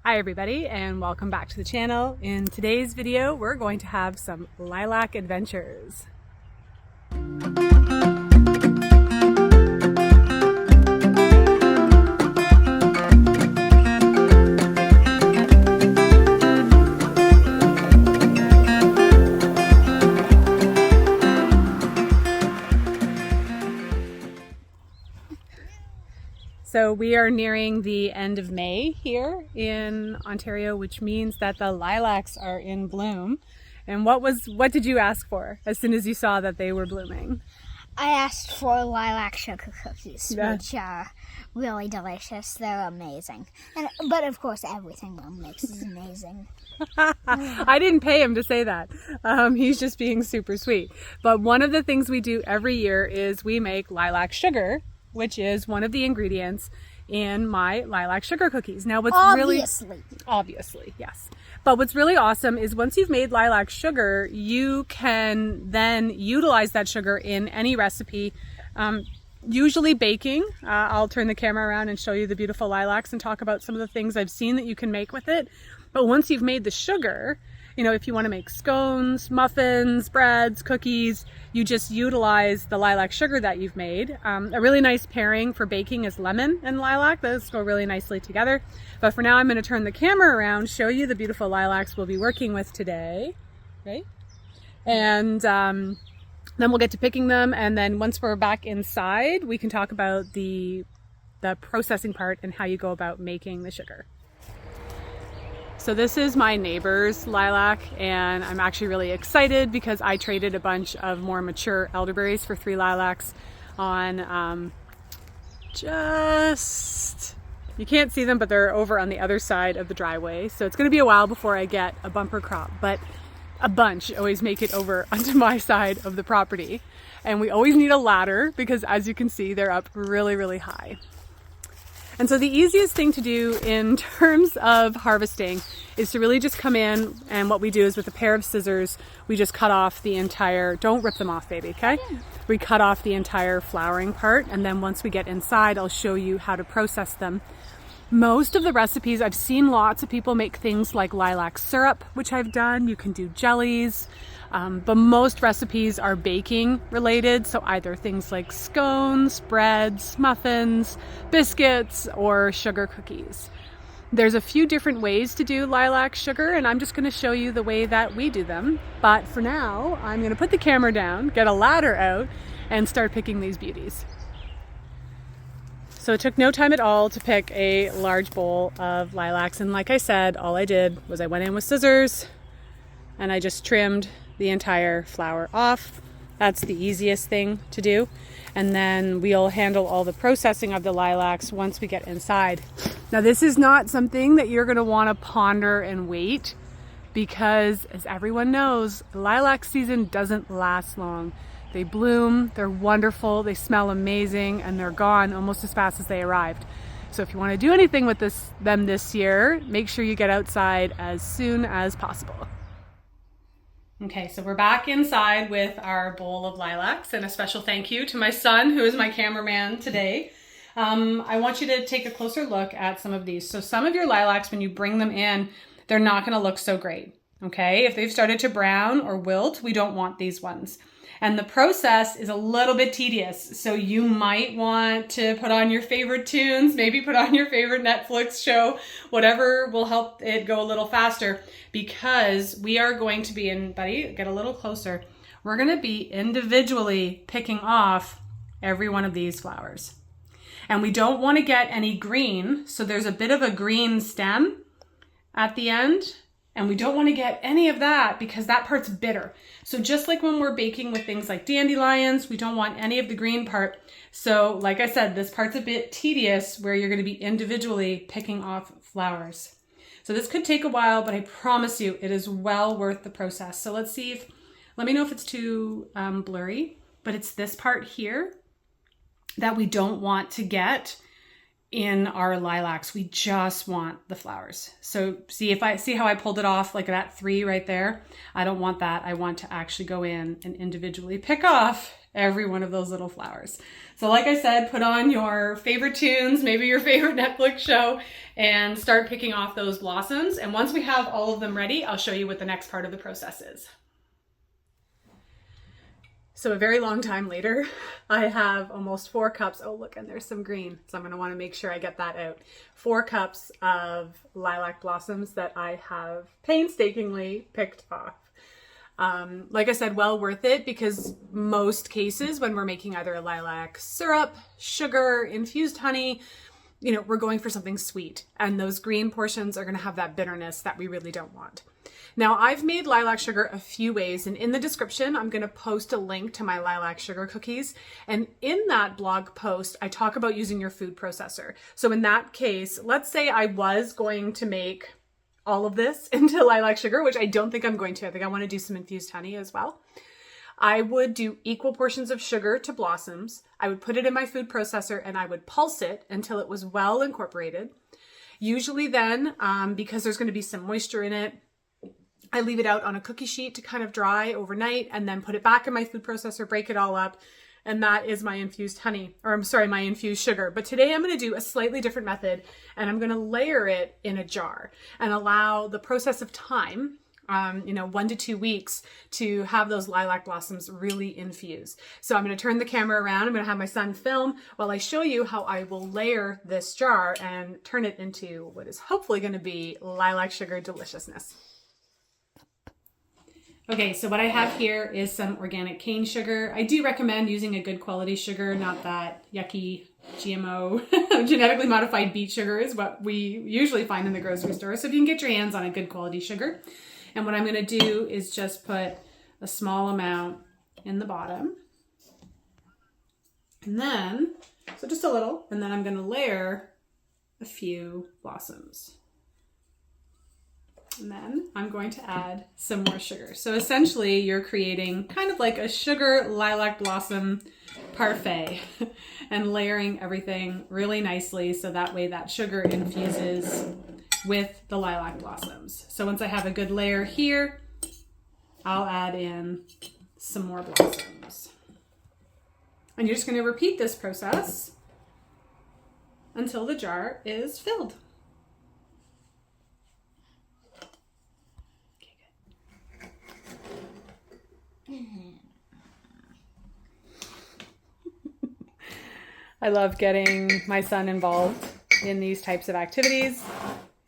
Hi everybody and welcome back to the channel. In today's video we're going to have some lilac adventures. So we are nearing the end of May here in Ontario, which means that the lilacs are in bloom. And what did you ask for as soon as you saw that they were blooming? I asked for lilac sugar cookies, Yeah. which are really delicious. They're amazing. But of course, everything Mom makes is amazing. I didn't pay him to say that. He's just being super sweet. But one of the things we do every year is we make lilac sugar, which is one of the ingredients in my lilac sugar cookies. Now what's obviously, yes. But what's really awesome is once you've made lilac sugar, you can then utilize that sugar in any recipe, usually baking. I'll turn the camera around and show you the beautiful lilacs and talk about some of the things I've seen that you can make with it. But once you've made the sugar, you know, if you want to make scones, muffins, breads, cookies, you just utilize the lilac sugar that you've made. A really nice pairing for baking is lemon and lilac. Those go really nicely together. But for now, I'm going to turn the camera around, show you the beautiful lilacs we'll be working with today. Right? And then we'll get to picking them. And then once we're back inside, we can talk about the processing part and how you go about making the sugar. So this is my neighbor's lilac, and I'm actually really excited because I traded a bunch of more mature elderberries for 3 lilacs on you can't see them, but they're over on the other side of the driveway. So it's going to be a while before I get a bumper crop, but a bunch always make it over onto my side of the property. And we always need a ladder because, as you can see, they're up really, really high. And so the easiest thing to do in terms of harvesting is to really just come in, and what we do is with a pair of scissors, we just cut off the entire, don't rip them off, baby, okay? We cut off the entire flowering part, and then once we get inside, I'll show you how to process them. Most of the recipes, I've seen lots of people make things like lilac syrup, which I've done. You can do jellies. But most recipes are baking related, so either things like scones, breads, muffins, biscuits, or sugar cookies. There's a few different ways to do lilac sugar, and I'm just going to show you the way that we do them. But for now, I'm going to put the camera down, get a ladder out, and start picking these beauties. So it took no time at all to pick a large bowl of lilacs, and like I said, all I did was I went in with scissors and I just trimmed the entire flower off. That's the easiest thing to do. And then we'll handle all the processing of the lilacs once we get inside. Now this is not something that you're gonna wanna ponder and wait, because as everyone knows, lilac season doesn't last long. They bloom, they're wonderful, they smell amazing, and they're gone almost as fast as they arrived. So if you wanna do anything with them this year, make sure you get outside as soon as possible. Okay, so we're back inside with our bowl of lilacs, and a special thank you to my son, who is my cameraman today. I want you to take a closer look at some of these. So some of your lilacs, when you bring them in, they're not gonna look so great, okay? If they've started to brown or wilt, we don't want these ones. And the process is a little bit tedious. So you might want to put on your favorite tunes, maybe put on your favorite Netflix show, whatever will help it go a little faster, because we are going to be buddy, get a little closer. We're going to be individually picking off every one of these flowers. And we don't want to get any green. So there's a bit of a green stem at the end. And we don't want to get any of that because that part's bitter. So just like when we're baking with things like dandelions, we don't want any of the green part. So like I said, this part's a bit tedious where you're going to be individually picking off flowers. So this could take a while, but I promise you it is well worth the process. So let me know if it's too blurry, but it's this part here that we don't want to get in our lilacs. We just want the flowers. So see how I pulled it off like that 3 right there? I don't want that. I want to actually go in and individually pick off every one of those little flowers. So like I said, put on your favorite tunes, maybe your favorite Netflix show, and start picking off those blossoms. And once we have all of them ready, I'll show you what the next part of the process is. So a very long time later, I have almost 4 cups. Oh, look, and there's some green. So I'm going to want to make sure I get that out. 4 cups of lilac blossoms that I have painstakingly picked off. Like I said, well worth it, because most cases when we're making either a lilac syrup, sugar, infused honey, you know, we're going for something sweet, and those green portions are going to have that bitterness that we really don't want. Now, I've made lilac sugar a few ways, and in the description, I'm going to post a link to my lilac sugar cookies. And in that blog post, I talk about using your food processor. So in that case, let's say I was going to make all of this into lilac sugar, which I don't think I'm going to. I think I want to do some infused honey as well. I would do equal portions of sugar to blossoms. I would put it in my food processor and I would pulse it until it was well incorporated. Usually then, because there's going to be some moisture in it, I leave it out on a cookie sheet to kind of dry overnight and then put it back in my food processor, break it all up. And that is my infused honey, or I'm sorry, my infused sugar. But today I'm going to do a slightly different method, and I'm going to layer it in a jar and allow the process of time, 1 to 2 weeks, to have those lilac blossoms really infuse. So I'm going to turn the camera around. I'm going to have my son film while I show you how I will layer this jar and turn it into what is hopefully going to be lilac sugar deliciousness. Okay, so what I have here is some organic cane sugar. I do recommend using a good quality sugar, not that yucky GMO, genetically modified beet sugar is what we usually find in the grocery store. So if you can get your hands on a good quality sugar. And what I'm going to do is just put a small amount in the bottom. And then, so just a little, and then I'm going to layer a few blossoms. And then I'm going to add some more sugar. So essentially you're creating kind of like a sugar lilac blossom parfait and layering everything really nicely so that way that sugar infuses with the lilac blossoms. So once I have a good layer here, I'll add in some more blossoms. And you're just going to repeat this process until the jar is filled. I love getting my son involved in these types of activities,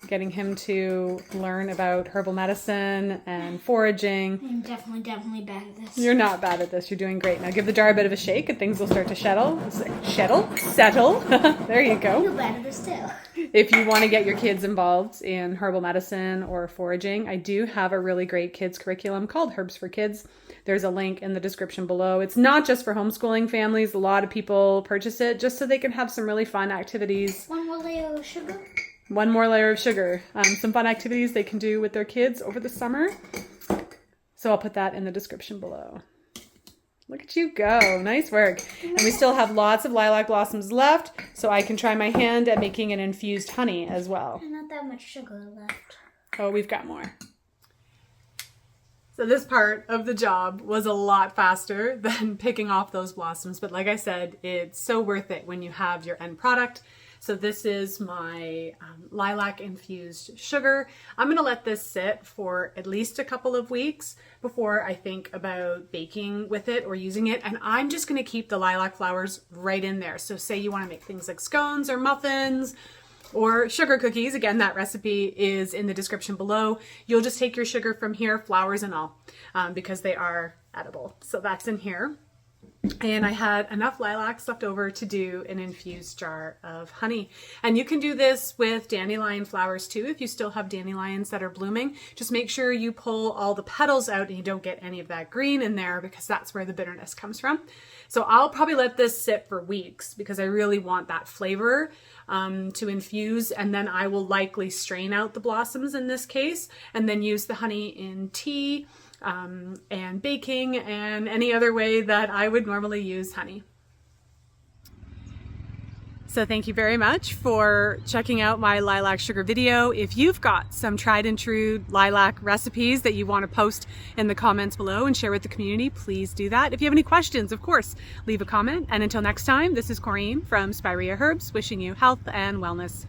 getting him to learn about herbal medicine and foraging. I'm definitely bad at this. You're not bad at this. You're doing great. Now give the jar a bit of a shake and things will start to settle. There you go. You're bad at this too. If you want to get your kids involved in herbal medicine or foraging, I do have a really great kids curriculum called Herbs for Kids. There's a link in the description below. It's not just for homeschooling families. A lot of people purchase it just so they can have some really fun activities. One more layer of sugar. One more layer of sugar. Some fun activities they can do with their kids over the summer. So I'll put that in the description below. Look at you go. Nice work. And we still have lots of lilac blossoms left, so I can try my hand at making an infused honey as well. And not that much sugar left. Oh, we've got more. So this part of the job was a lot faster than picking off those blossoms, but like I said, it's so worth it when you have your end product. So this is my lilac infused sugar. I'm going to let this sit for at least a couple of weeks before I think about baking with it or using it. And I'm just going to keep the lilac flowers right in there. So say you want to make things like scones or muffins or sugar cookies. Again, that recipe is in the description below. You'll just take your sugar from here, flowers and all, because they are edible. So that's in here. And I had enough lilacs left over to do an infused jar of honey. And you can do this with dandelion flowers too, if you still have dandelions that are blooming. Just make sure you pull all the petals out and you don't get any of that green in there, because that's where the bitterness comes from. So I'll probably let this sit for weeks because I really want that flavor to infuse, and then I will likely strain out the blossoms in this case and then use the honey in tea and baking and any other way that I would normally use honey. So thank you very much for checking out my lilac sugar video. If you've got some tried and true lilac recipes that you want to post in the comments below and share with the community, please do that. If you have any questions, of course, leave a comment. And until next time, this is Corrine from Spirea Herbs, wishing you health and wellness.